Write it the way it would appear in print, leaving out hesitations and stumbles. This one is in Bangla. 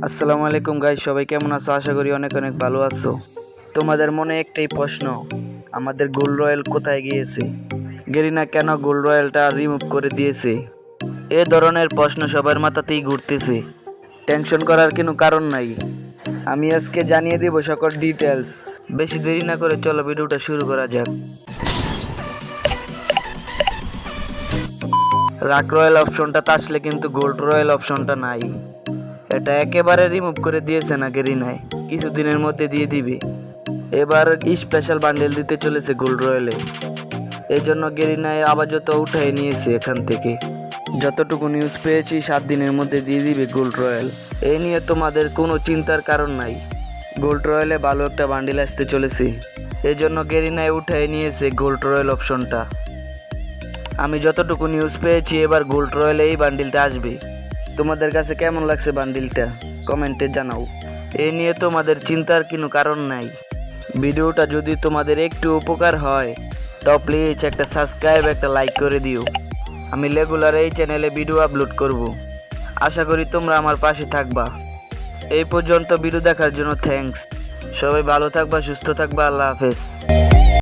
আসসালামু আলাইকুম গাইস, সবাই কেমন আছো? আশা করি অনেক অনেক ভালো আছো। তোমাদের মনে একটাই প্রশ্ন, আমাদের গোল্ড রয়্যাল কোথায় গিয়েছে? গেরিনা কেন গোল্ড রয়্যালটা রিমুভ করে দিয়েছে? এ ধরনের প্রশ্ন সবার মাথাতেই ঘুরতেছে। টেনশন করার কোনো কারণ নাই, আমি আজকে জানিয়ে দিব সকল ডিটেলস। বেশি দেরি না করে চলো ভিডিওটা শুরু করা যাক। রাক রয়্যাল অপশনটা আসলে কিন্তু গোল্ড রয়্যাল অপশনটা নাই। এটা একেবারে রিমুভ করে দিয়েছে না গেরিনায়, কিছুদিনের মধ্যে দিয়ে দিবে। এবার স্পেশাল বান্ডেল দিতে চলেছে গোল্ড রয়্যালে, এই জন্য গেরিনায় আপাতত উঠাই নিয়েছে এখান থেকে। যতটুকু নিউজ পেয়েছি 7 দিনের মধ্যে দিয়ে দিবে গোল্ড রয়্যাল। এই নিয়ে তোমাদের কোনো চিন্তার কারণ নাই, গোল্ড রয়্যালে ভালো একটা বান্ডেল আসতে চলেছে, এই জন্য গেরিনায় উঠাই নিয়েছে গোল্ড রয়্যাল অপশনটা। আমি যতটুকু নিউজ পেয়েছি এবার গোল্ড রয়্যালে এই বান্ডিলটা আসবে। তোমাদের কাছে কেমন লাগছে বান্ডিলটা কমেন্টে জানাও। এ নিয়ে তোমাদের চিন্তার কোনো কারণ নাই। ভিডিওটা যদি তোমাদের একটু উপকার হয় তো প্লিজ একটা সাবস্ক্রাইব, একটা লাইক করে দিও। আমি রেগুলার এই চ্যানেলে ভিডিও আপলোড করব। আশা করি তোমরা আমার পাশে থাকবা। এই পর্যন্ত ভিডিও দেখার জন্য থ্যাঙ্কস। সবাই ভালো থাকবা, সুস্থ থাকবা, আল্লাহ হাফেজ।